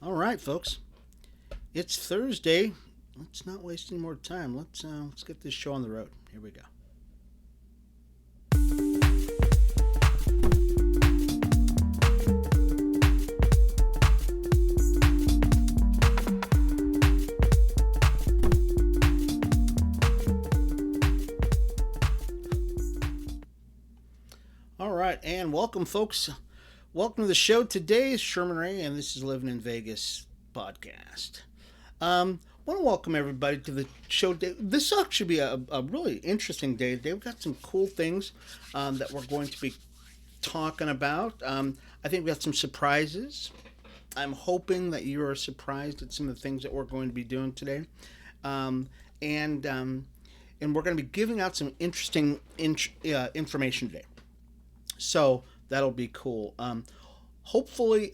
All right, folks. It's Thursday. Let's not waste any more time. Let's get this show on the road. Here we go. All right, and welcome, folks. Welcome to the show. Today is Sherman Ray, and this is Living in Vegas podcast. Want to welcome everybody to the show. This actually be a really interesting day today. We've got some cool things that we're going to be talking about. I think we got some surprises. I'm hoping that you are surprised at some of the things that we're going to be doing today, um, and um, and we're going to be giving out some interesting information today. So that'll be cool. Hopefully,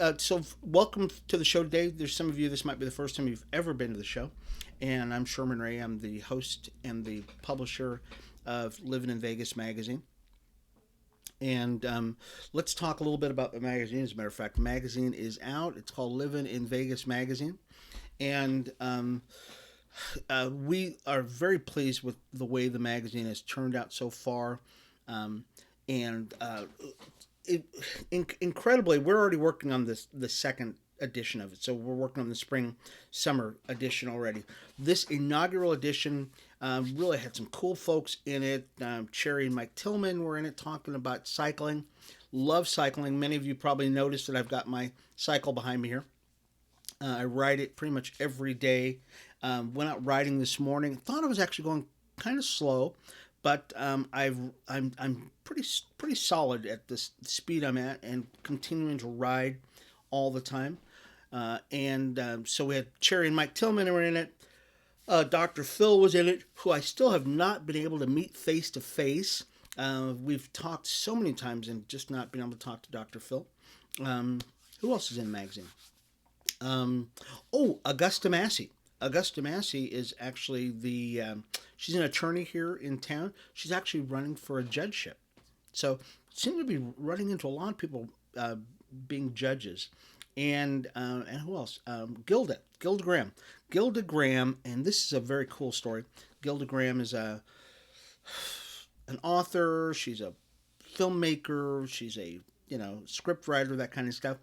welcome to the show today. There's some of you, this might be the first time you've ever been to the show. And I'm Sherman Ray. I'm the host and the publisher of Livin in Vegas magazine. And let's talk a little bit about the magazine. As a matter of fact, the magazine is out. It's called Livin in Vegas magazine. And we are very pleased with the way the magazine has turned out so far. Um, and it, incredibly, we're already working on the second edition of it. So we're working on the spring summer edition already. This inaugural edition really had some cool folks in it. Cherry and Mike Tillman were in it talking about cycling. Love cycling. Many of you probably noticed that I've got my cycle behind me here. I ride it pretty much every day. Went out riding this morning. Thought I was actually going kind of slow, but I'm pretty solid at this speed I'm at and continuing to ride all the time. So we had Cherry and Mike Tillman were in it. Dr. Phil was in it, who I still have not been able to meet face to face. We've talked so many times and just not been able to talk to Dr. Phil. Who else is in the magazine? Augusta Massey. Augusta Massey is actually she's an attorney here in town. She's actually running for a judgeship. So seem to be running into a lot of people being judges. And who else? Gilda Graham. Gilda Graham, and this is a very cool story. Gilda Graham is an author. She's a filmmaker. She's a script writer, that kind of stuff.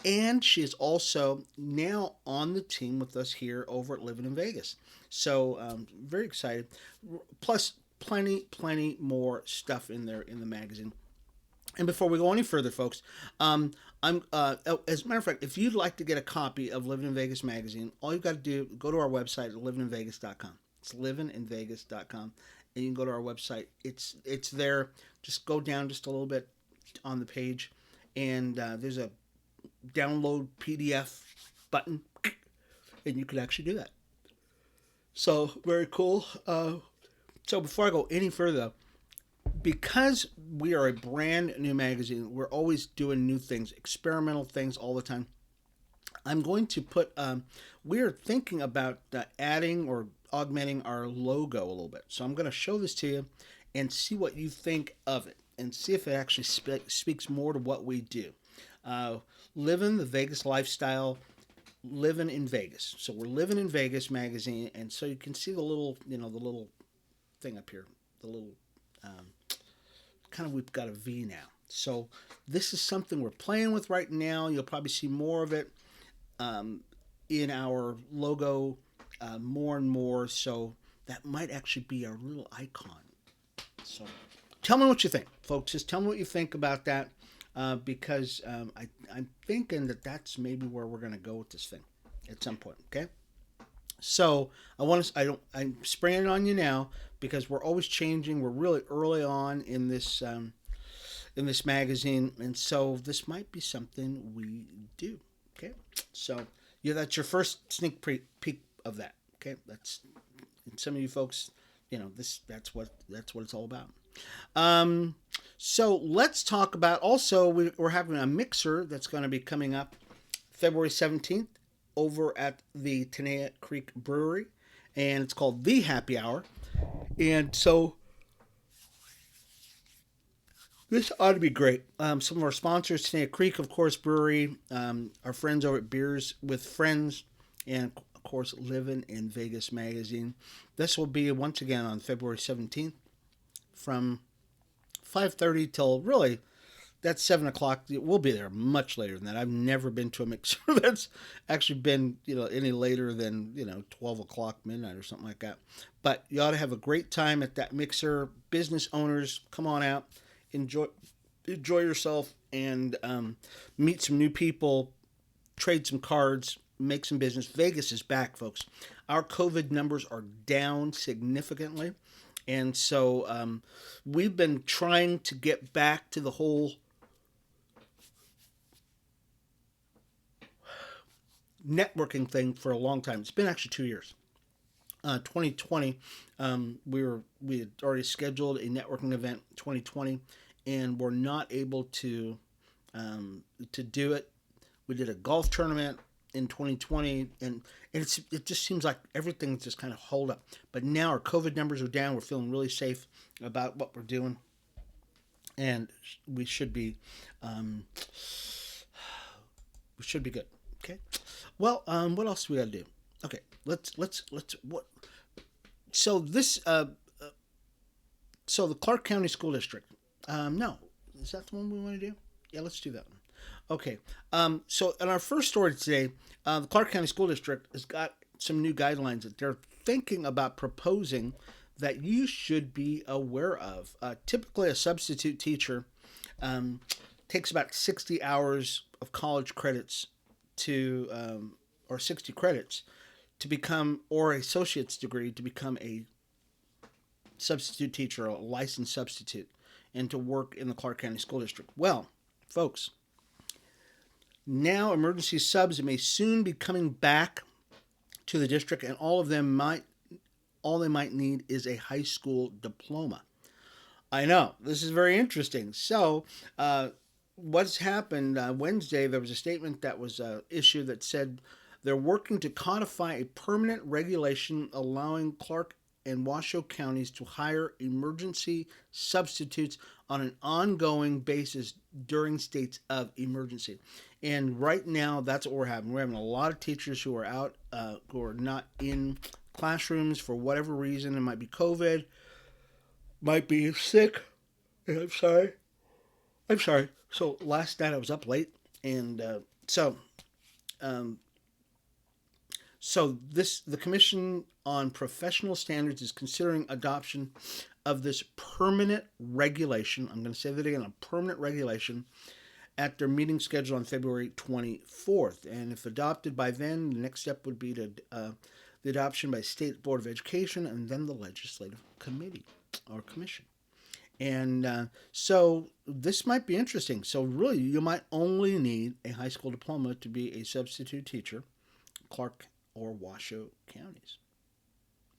And she is also now on the team with us here over at Livin in Vegas. So very excited. Plus, plenty more stuff in there in the magazine. And before we go any further, folks, as a matter of fact, if you'd like to get a copy of Livin in Vegas magazine, all you've got to do, go to our website at livininvegas.com. It's livininvegas.com, and you can go to our website. It's there. Just go down just a little bit on the page, and there's a download PDF button, and you can actually do that. So very cool. So before I go any further, because we are a brand new magazine, we're always doing new things, experimental things all the time. I'm going to put, we're thinking about adding or augmenting our logo a little bit. So I'm going to show this to you and see what you think of it and see if it actually speaks more to what we do. Living the Vegas lifestyle, living in Vegas. So we're Living in Vegas magazine, and so you can see the little, the little thing up here, the little, kind of, we've got a V now. So this is something we're playing with right now. You'll probably see more of it in our logo more and more. So that might actually be our little icon. So tell me what you think, folks. Just tell me what you think about that. Because I'm thinking that's maybe where we're going to go with this thing at some point. Okay. So I'm spraying it on you now because we're always changing. We're really early on in this magazine, and so this might be something we do. Okay. So that's your first sneak peek of that. Okay. That's, and some of you folks, that's what it's all about. So let's talk about, also we're having a mixer that's going to be coming up February 17th over at the Tenaya Creek Brewery, and it's called The Happy Hour. And so This ought to be great. Some of our sponsors, Tenaya Creek, of course, Brewery, our friends over at Beers with Friends, and of course, Livin in Vegas magazine. This will be once again on February 17th from 5:30 till really that's 7 o'clock. We'll be there much later than that. I've never been to a mixer that's actually been any later than 12 o'clock midnight or something like that. But you ought to have a great time at that mixer. Business owners, come on out, enjoy yourself, and meet some new people, trade some cards, make some business. Vegas is back, folks. Our COVID numbers are down significantly. And so we've been trying to get back to the whole networking thing for a long time. It's been actually 2 years. 2020, we had already scheduled a networking event 2020, and we're not able to do it. We did a golf tournament in 2020, and it just seems like everything's just kind of hold up. But now our COVID numbers are down. We're feeling really safe about what we're doing, and we should be good. Okay. Well, what else do we got to do? Okay, let's what. So this so the Clark County School District. No, is that the one we want to do? Yeah, let's do that one. Okay. So in our first story today, the Clark County School District has got some new guidelines that they're thinking about proposing that you should be aware of. Typically, a substitute teacher takes about 60 hours of college credits or 60 credits to become, or associate's degree to become a substitute teacher, a licensed substitute, and to work in the Clark County School District. Well, folks, now emergency subs may soon be coming back to the district, and all they might need is a high school diploma. I know, this is very interesting. So, what's happened Wednesday, there was a statement that was issued that said they're working to codify a permanent regulation allowing Clark and Washoe counties to hire emergency substitutes on an ongoing basis during states of emergency. And right now, that's what we're having. We're having a lot of teachers who are out, who are not in classrooms for whatever reason. It might be COVID, might be sick. I'm sorry. So last night I was up late, and the Commission on Professional Standards is considering adoption of this permanent regulation. I'm going to say that again, a permanent regulation at their meeting scheduled on February 24th. And if adopted by then, the next step would be to the adoption by State Board of Education and then the Legislative Committee or Commission. And so this might be interesting. So really, you might only need a high school diploma to be a substitute teacher, Clark or Washoe counties.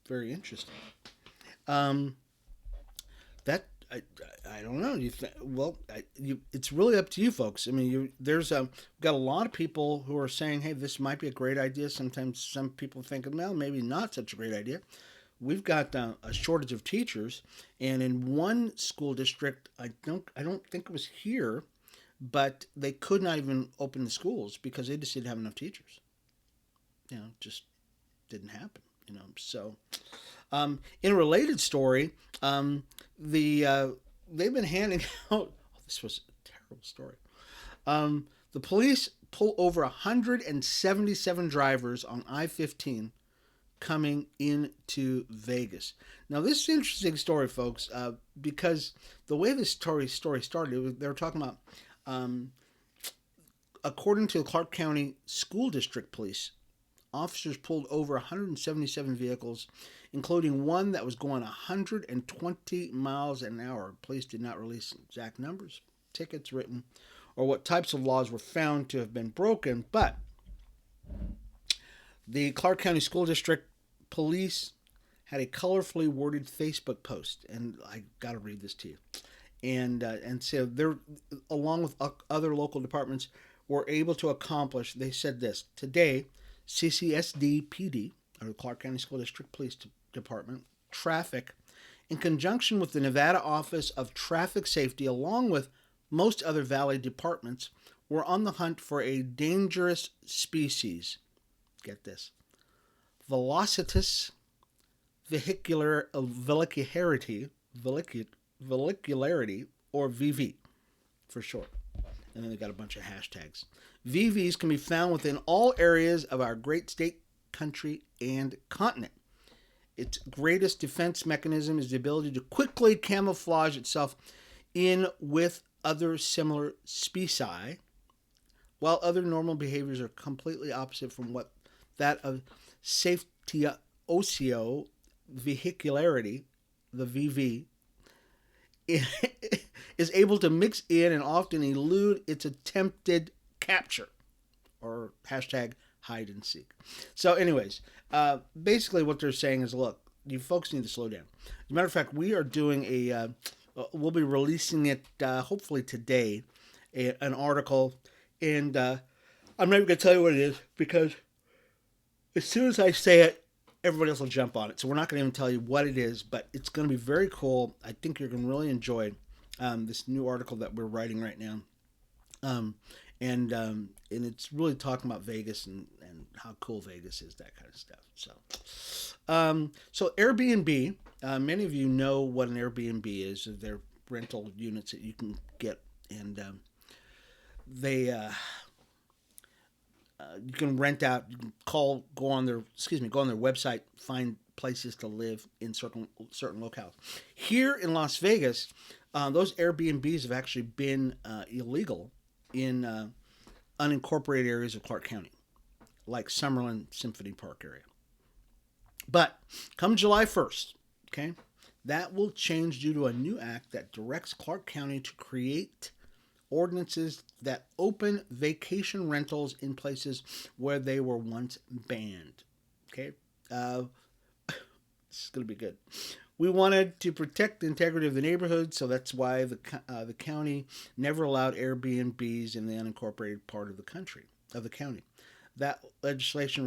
Very interesting. I don't know. It's really up to you folks. I mean, we've got a lot of people who are saying, "Hey, this might be a great idea." Sometimes some people think, "Well, maybe not such a great idea." We've got a shortage of teachers, and in one school district, I don't think it was here, but they could not even open the schools because they just didn't have enough teachers. Just didn't happen. So in a related story, they've been handing out. This was a terrible story. The police pull over 177 drivers on I-15 coming into Vegas. Now, this is an interesting story, folks, because the way this story started, they were talking about, according to the Clark County School District Police, officers pulled over 177 vehicles, including one that was going 120 miles an hour. Police did not release exact numbers, tickets written, or what types of laws were found to have been broken, but the Clark County School District Police had a colorfully worded Facebook post, and I got to read this to you. And so they're, along with other local departments, were able to accomplish. They said this: today, CCSD PD, or the Clark County School District Police Department, traffic in conjunction with the Nevada Office of Traffic Safety, along with most other valley departments, were on the hunt for a dangerous species. Get this: Velocitus vehicularity, or VV for short. And then they got a bunch of hashtags. VVs can be found within all areas of our great state, country, and continent. Its greatest defense mechanism is the ability to quickly camouflage itself in with other similar species, while other normal behaviors are completely opposite from what that of safety ocio vehicularity, the VV, is able to mix in and often elude its attempted capture, or hashtag hide and seek. So anyways, basically what they're saying is, look, you folks need to slow down. As a matter of fact, we are doing we'll be releasing it hopefully today, an article, and I'm not even going to tell you what it is, because as soon as I say it, everybody else will jump on it. So we're not going to even tell you what it is, but it's going to be very cool. I think you're going to really enjoy this new article that we're writing right now. And it's really talking about Vegas and how cool Vegas is, that kind of stuff. So Airbnb, many of you know what an Airbnb is. They're rental units that you can get, and they you can rent out. You can go on their website, find places to live in certain locales. Here in Las Vegas, those Airbnbs have actually been illegal in unincorporated areas of Clark County, like Summerlin Symphony Park area. But come July 1st, okay, that will change due to a new act that directs Clark County to create ordinances that open vacation rentals in places where they were once banned. Okay, this is going to be good. We wanted to protect the integrity of the neighborhood, so that's why the county never allowed Airbnbs in the unincorporated part of the county. This legislation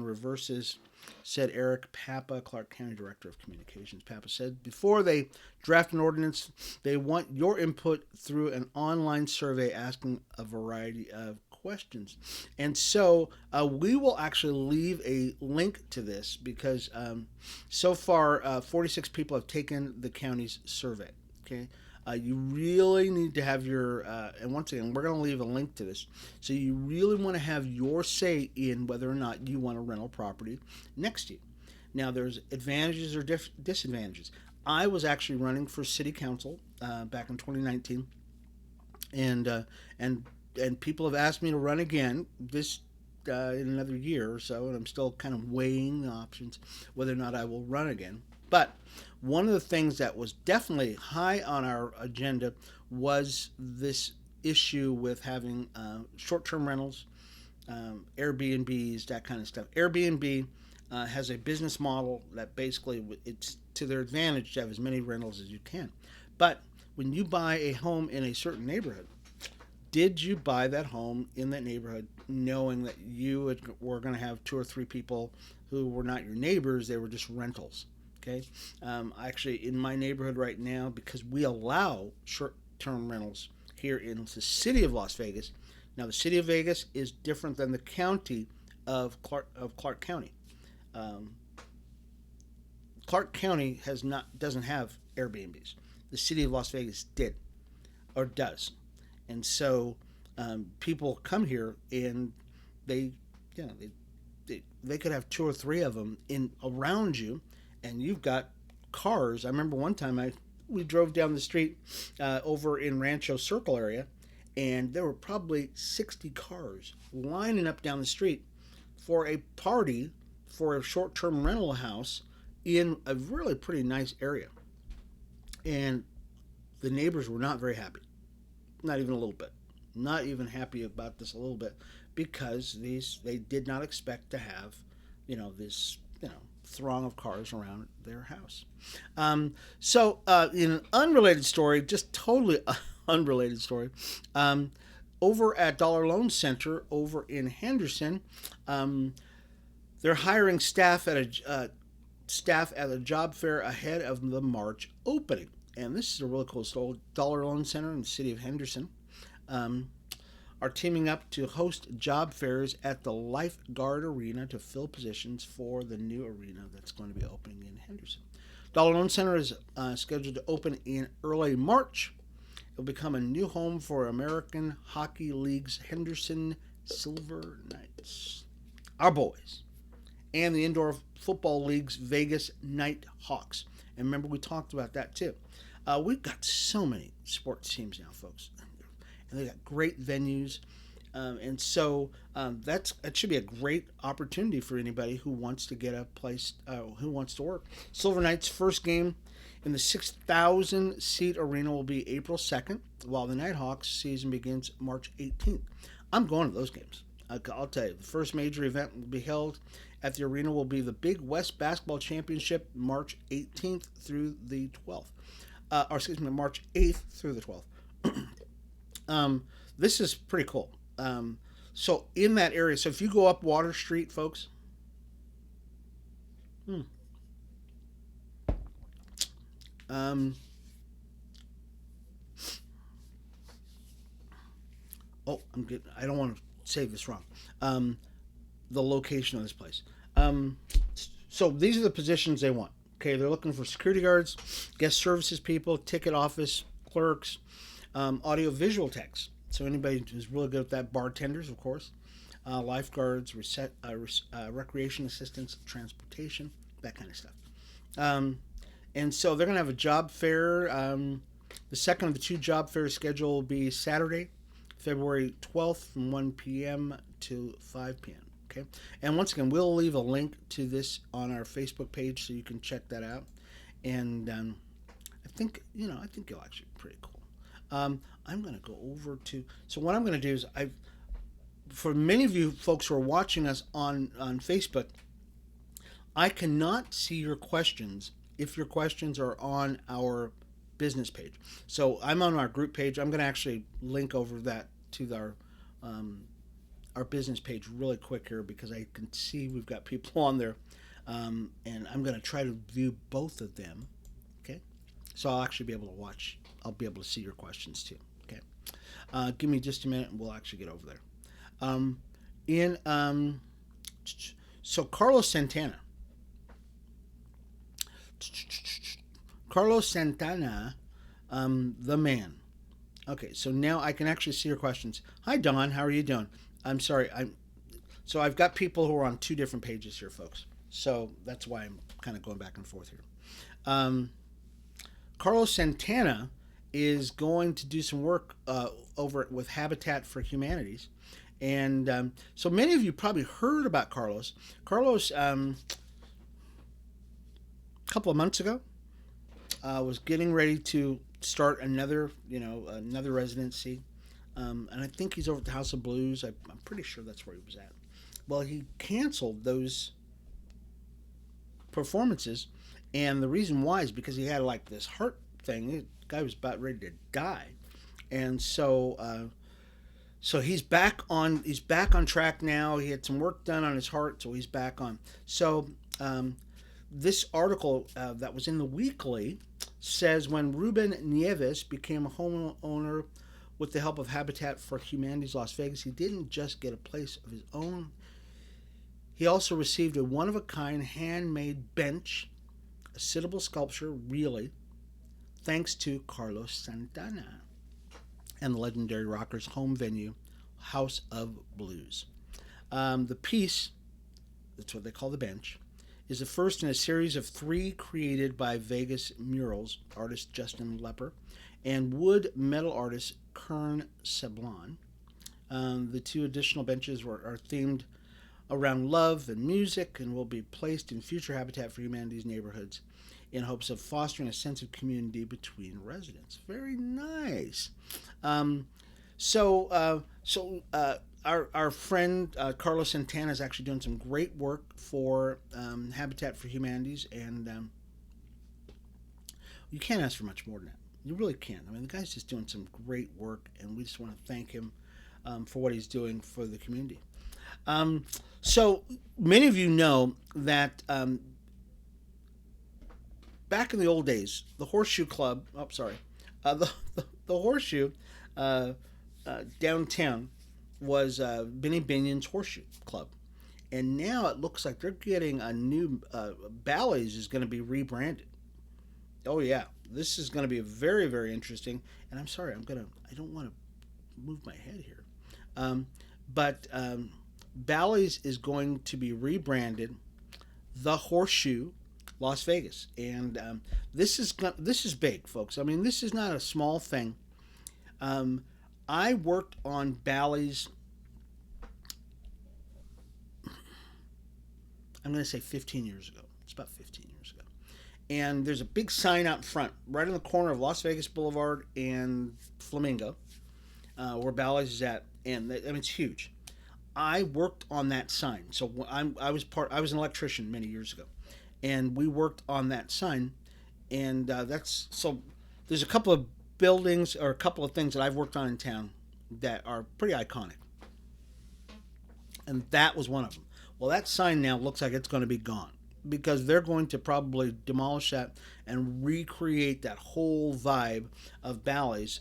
reverses, said Eric Papa, Clark County Director of Communications. Papa said, before they draft an ordinance, they want your input through an online survey asking a variety of questions. And so we will actually leave a link to this, because so far 46 people have taken the county's survey. Okay. You really need to have your, and once again, we're going to leave a link to this. So you really want to have your say in whether or not you want a rental property next to you. Now, there's advantages or disadvantages. I was actually running for city council back in 2019, and people have asked me to run again this in another year or so, and I'm still kind of weighing the options whether or not I will run again. But one of the things that was definitely high on our agenda was this issue with having short-term rentals, Airbnbs, that kind of stuff. Airbnb has a business model that basically it's to their advantage to have as many rentals as you can. But when you buy a home in a certain neighborhood, did you buy that home in that neighborhood knowing that you were going to have 2 or 3 people who were not your neighbors, they were just rentals? Okay, actually, in my neighborhood right now, because we allow short-term rentals here in the city of Las Vegas. Now, the city of Vegas is different than the county of Clark County. Clark County doesn't have Airbnbs. The city of Las Vegas did, or does, and so people come here and they could have 2 or 3 of them in around you. And you've got cars. I remember one time we drove down the street over in Rancho Circle area, and there were probably 60 cars lining up down the street for a party for a short-term rental house in a really pretty nice area. And the neighbors were not very happy. Not even a little bit. Not even happy about this a little bit, because they did not expect to have, this, throng of cars around their house. So in an unrelated story, just totally unrelated story, over at Dollar Loan Center over in Henderson, they're hiring staff at staff at the job fair ahead of the March opening. And this is a really cool story. Dollar Loan Center in the city of Henderson um, are teaming up to host job fairs at the Lifeguard Arena to fill positions for the new arena that's going to be opening in Henderson. Dollar Loan Center is scheduled to open in early March. It'll become a new home for American Hockey League's Henderson Silver Knights, our boys, and the Indoor Football League's Vegas Night Hawks. And remember, we talked about that too. We've got so many sports teams now, folks, and they've got great venues. And so that should be a great opportunity for anybody who wants to get a place, who wants to work. Silver Knights' first game in the 6,000 seat arena will be April 2nd, while the Nighthawks season begins March 18th. I'm going to those games. I'll tell you, the first major event will be held at the arena will be the Big West Basketball Championship, March 18th through the 12th. March 8th through the 12th. This is pretty cool. So in that area, so if you go up Water Street, folks, I'm good. I don't want to say this wrong. The location of this place. So these are the positions they want. Okay, they're looking for security guards, guest services people, ticket office clerks, audio-visual techs. So anybody who's really good at that, bartenders, of course, lifeguards, recreation assistants, transportation, that kind of stuff. And so they're going to have a job fair. The second of the two job fairs scheduled will be Saturday, February 12th from 1 p.m. to 5 p.m. Okay, and once again, we'll leave a link to this on our Facebook page so you can check that out. And I think you'll actually be pretty cool. I'm going to go over to. So what I'm going to do is for many of you folks who are watching us on Facebook, I cannot see your questions if your questions are on our business page. So I'm on our group page. I'm going to actually link over that to our business page really quick here because I can see we've got people on there, and I'm going to try to view both of them. Okay, so I'll actually be able to watch. I'll be able to see your questions too. Okay, give me just a minute, and we'll actually get over there. So Carlos Santana. The man. Okay, so now I can actually see your questions. Hi, Don. How are you doing? I'm sorry. So I've got people who are on two different pages here, folks. So that's why I'm kind of going back and forth here. Carlos Santana is going to do some work over with Habitat for Humanities. And so many of you probably heard about Carlos. Carlos, a couple of months ago, was getting ready to start another residency. And I think he's over at the House of Blues. I'm pretty sure that's where he was at. Well, he canceled those performances, and the reason why is because he had like this heart thing. The guy was about ready to die, and so he's back on track now. He had some work done on his heart, so he's back on. So this article that was in the Weekly says when Ruben Nieves became a homeowner with the help of Habitat for Humanities Las Vegas, he didn't just get a place of his own. He also received a one-of-a-kind handmade bench, a sittable sculpture, really, thanks to Carlos Santana and the legendary rocker's home venue, House of Blues. The piece, that's what they call the bench, is the first in a series of 3 created by Vegas murals artist Justin Lepper and wood metal artist Kern Sablon. The 2 additional benches are themed around love and music and will be placed in future Habitat for Humanities neighborhoods in hopes of fostering a sense of community between residents. Very nice. Our friend Carlos Santana is actually doing some great work for Habitat for Humanities, and you can't ask for much more than that. You really can't. I mean, the guy's just doing some great work, and we just want to thank him for what he's doing for the community. So many of you know that back in the old days, the Horseshoe Club. Oh, sorry, the Horseshoe downtown was Benny Binion's Horseshoe Club, and now it looks like they're getting a new Bally's is going to be rebranded. Oh yeah, this is going to be very very interesting. And I'm sorry, I don't want to move my head here, um, but Bally's is going to be rebranded the Horseshoe Las Vegas, and this is big, folks. I mean, this is not a small thing. Um, I worked on Bally's. I'm going to say 15 years ago. It's about 15 years ago. And there's a big sign out in front, right in the corner of Las Vegas Boulevard and Flamingo, where Bally's is at, and I mean it's huge. I worked on that sign, so I was an electrician many years ago, and we worked on that sign, and that's so. There's a couple of buildings or a couple of things that I've worked on in town that are pretty iconic, and that was one of them. Well, that sign now looks like it's going to be gone because they're going to probably demolish that and recreate that whole vibe of Bally's.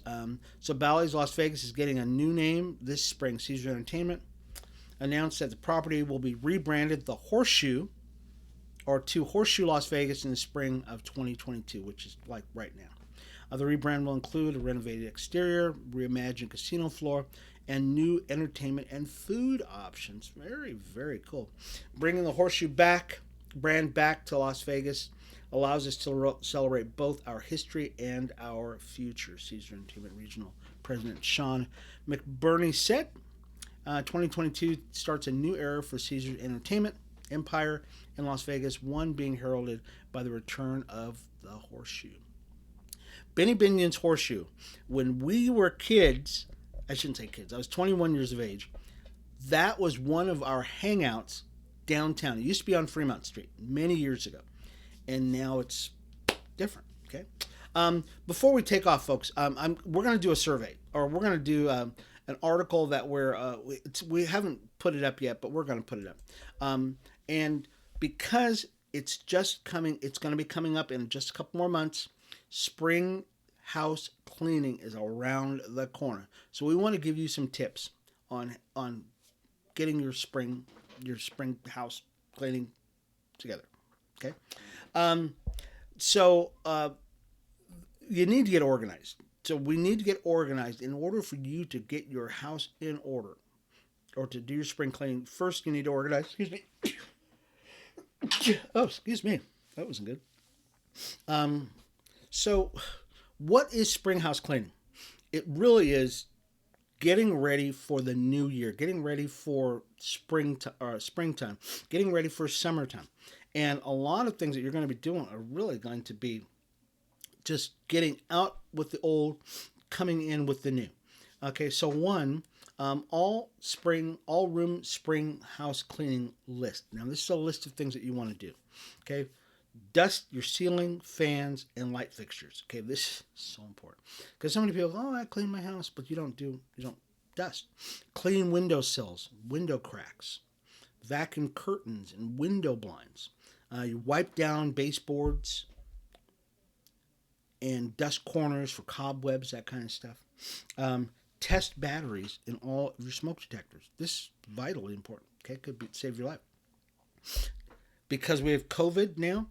So Bally's Las Vegas is getting a new name this spring. Caesars Entertainment announced that the property will be rebranded the Horseshoe or to Horseshoe Las Vegas in the spring of 2022, which is like right now. The rebrand will include a renovated exterior, reimagined casino floor, and new entertainment and food options. Very, very cool. Bringing the Horseshoe brand back to Las Vegas allows us to celebrate both our history and our future. Caesars Entertainment Regional President Sean McBurney said, 2022 starts a new era for Caesars Entertainment Empire in Las Vegas, one being heralded by the return of the Horseshoe. Benny Binion's Horseshoe. When we were kids, I shouldn't say kids, I was 21 years of age, that was one of our hangouts downtown. It used to be on Fremont Street many years ago, and now it's different. Okay. Before we take off, folks, we're going to do a survey, or we're going to do an article that we haven't put it up yet, but we're going to put it up. And because it's going to be coming up in just a couple more months. Spring house cleaning is around the corner, so we want to give you some tips on getting your spring house cleaning together. Okay, so you need to get organized. So we need to get organized in order for you to get your house in order, or to do your spring cleaning. First, you need to organize. Excuse me. Oh, excuse me. That wasn't good. So, what is spring house cleaning? It really is getting ready for the new year, getting ready for springtime, getting ready for summertime. And a lot of things that you're going to be doing are really going to be just getting out with the old, coming in with the new. Okay, so one, all room spring house cleaning list. Now, this is a list of things that you want to do. Okay. Dust your ceiling, fans, and light fixtures. Okay, this is so important because so many people, I clean my house, but you don't dust. Clean window sills, window cracks, vacuum curtains, and window blinds. You wipe down baseboards and dust corners for cobwebs, that kind of stuff. Test batteries in all of your smoke detectors. This is vitally important. Okay, save your life. Because we have COVID now,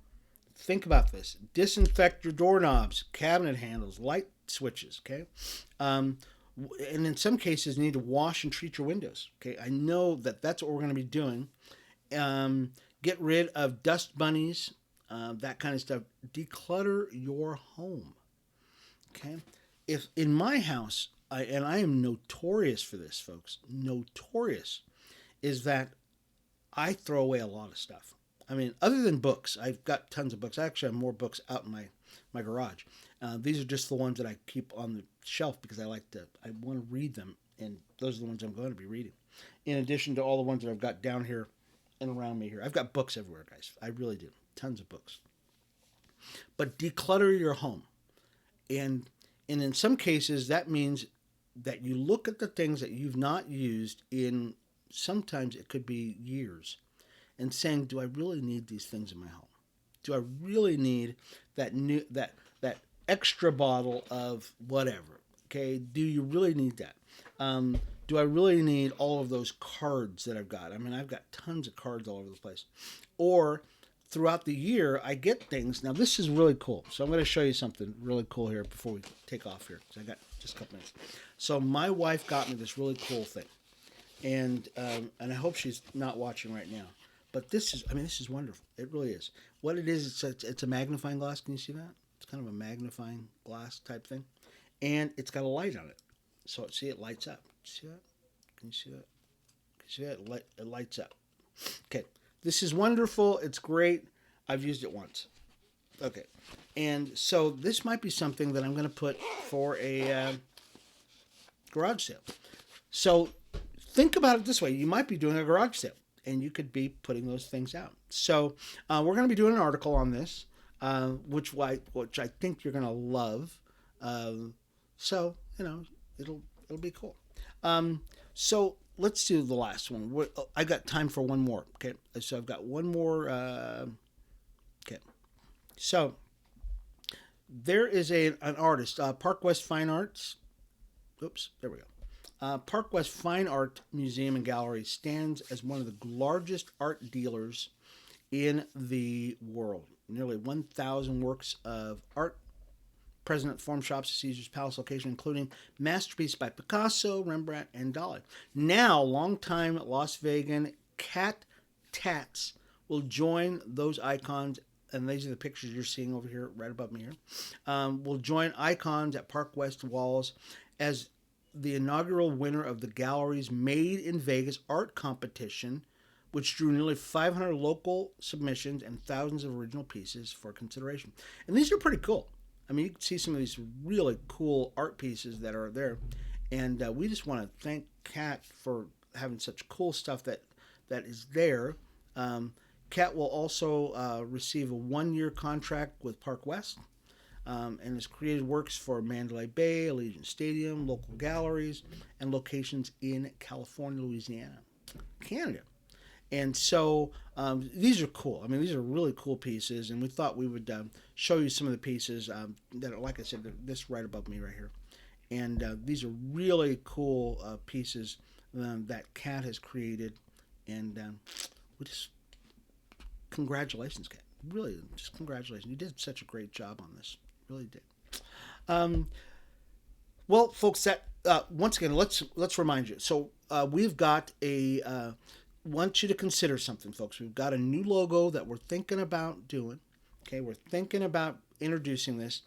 think about this. Disinfect your doorknobs, cabinet handles, light switches, okay? And in some cases, you need to wash and treat your windows, okay? I know that's what we're going to be doing. Get rid of dust bunnies, that kind of stuff. Declutter your home, okay? If in my house, I am notorious for this, folks, notorious, is that I throw away a lot of stuff. I mean, other than books, I've got tons of books. I actually have more books out in my garage. These are just the ones that I keep on the shelf because I want to read them, and those are the ones I'm going to be reading. In addition to all the ones that I've got down here and around me here. I've got books everywhere, guys. I really do. Tons of books. But declutter your home. And in some cases, that means that you look at the things that you've not used in, sometimes it could be years, and saying, do I really need these things in my home? Do I really need that extra bottle of whatever? Okay, do you really need that? Do I really need all of those cards that I've got? I mean, I've got tons of cards all over the place. Or throughout the year, I get things. Now, this is really cool. So I'm going to show you something really cool here before we take off here, because I got just a couple minutes. So my wife got me this really cool thing, and I hope she's not watching right now. But this is, I mean, this is wonderful. It really is. What it is, it's a magnifying glass. Can you see that? It's kind of a magnifying glass type thing, and it's got a light on it. So see, it lights up. See that? Can you see that? Can you see that? It lights up. Okay, this is wonderful. It's great. I've used it once. Okay, and so this might be something that I'm going to put for a garage sale. So think about it this way: you might be doing a garage sale, and you could be putting those things out. So we're going to be doing an article on this, which I think you're going to love. So it'll be cool. So let's do the last one. I got time for one more. Okay, so I've got one more. Okay, so there is an artist, Park West Fine Arts. Oops, there we go. Park West Fine Art Museum and Gallery stands as one of the largest art dealers in the world. Nearly 1,000 works of art present at Forum Shops at Caesar's Palace location, including masterpieces by Picasso, Rembrandt, and Dali. Now, longtime Las Vegan Cat Tats will join those icons, and these are the pictures you're seeing over here, right above me here, will join icons at Park West walls as the inaugural winner of the gallery's Made in Vegas art competition, which drew nearly 500 local submissions and thousands of original pieces for consideration. And these are pretty cool. I mean, you can see some of these really cool art pieces that are there. And we just want to thank Kat for having such cool stuff that is there. Kat will also receive a 1-year contract with Park West, and has created works for Mandalay Bay, Allegiant Stadium, local galleries, and locations in California, Louisiana, Canada. And so these are cool. I mean, these are really cool pieces, and we thought we would show you some of the pieces that are, like I said, this right above me right here. And these are really cool pieces that Kat has created, and we just, congratulations, Kat. Really, just congratulations. You did such a great job on this. Really did. Well, folks, that once again, let's remind you. So we've got a. Want you to consider something, folks. We've got a new logo that we're thinking about doing. Okay, we're thinking about introducing this,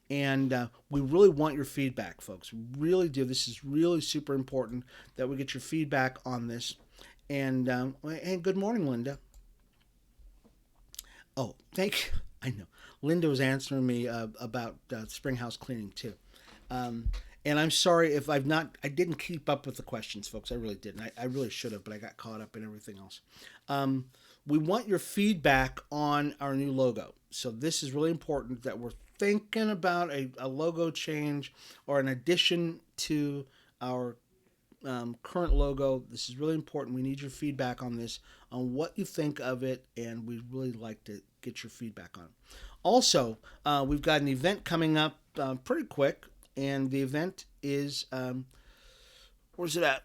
and we really want your feedback, folks. We really do. This is really super important that we get your feedback on this. And good morning, Linda. Oh, thank you. I know. Linda was answering me about spring house cleaning too. And I'm sorry if I didn't keep up with the questions, folks. I really didn't. I really should have, but I got caught up in everything else. We want your feedback on our new logo. So this is really important that we're thinking about a logo change or an addition to our current logo. This is really important. We need your feedback on this, on what you think of it, and we'd really like to get your feedback on it. Also, we've got an event coming up pretty quick. And the event is, where's it at?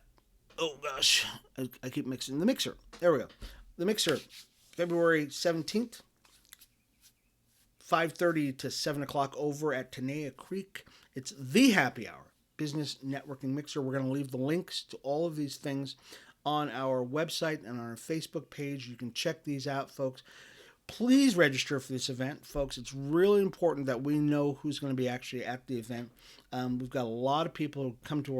Oh, gosh. I keep mixing. The Mixer. There we go. The Mixer, February 17th, 5:30 to 7 o'clock over at Tenaya Creek. It's the happy hour business networking mixer. We're going to leave the links to all of these things on our website and on our Facebook page. You can check these out, folks. Please register for this event, folks. It's really important that we know who's going to be actually at the event. We've got a lot of people who come to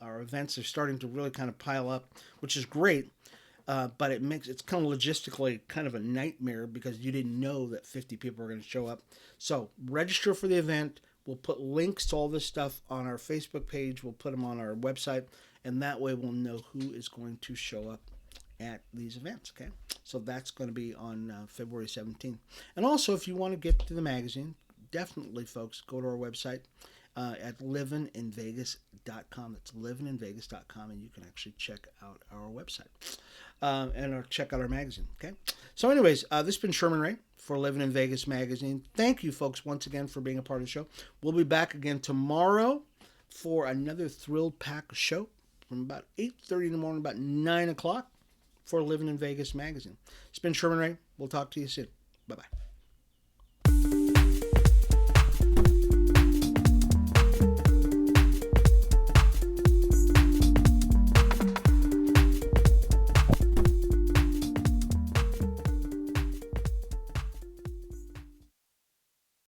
our events. They're starting to really kind of pile up, which is great. But it's kind of logistically kind of a nightmare because you didn't know that 50 people are going to show up. So register for the event. We'll put links to all this stuff on our Facebook page. We'll put them on our website, and that way we'll know who is going to show up at these events. Okay, so that's going to be on February 17th. And also, if you want to get to the magazine, definitely, folks, go to our website at livininvegas.com. That's livininvegas.com, and you can actually check out our website. and check out our magazine. Okay. So, anyways, this has been Sherman Ray for Living in Vegas magazine. Thank you, folks, once again for being a part of the show. We'll be back again tomorrow for another thrill-packed show from about 8:30 in the morning, about 9 o'clock for Living in Vegas magazine. It's been Sherman Ray. We'll talk to you soon. Bye-bye.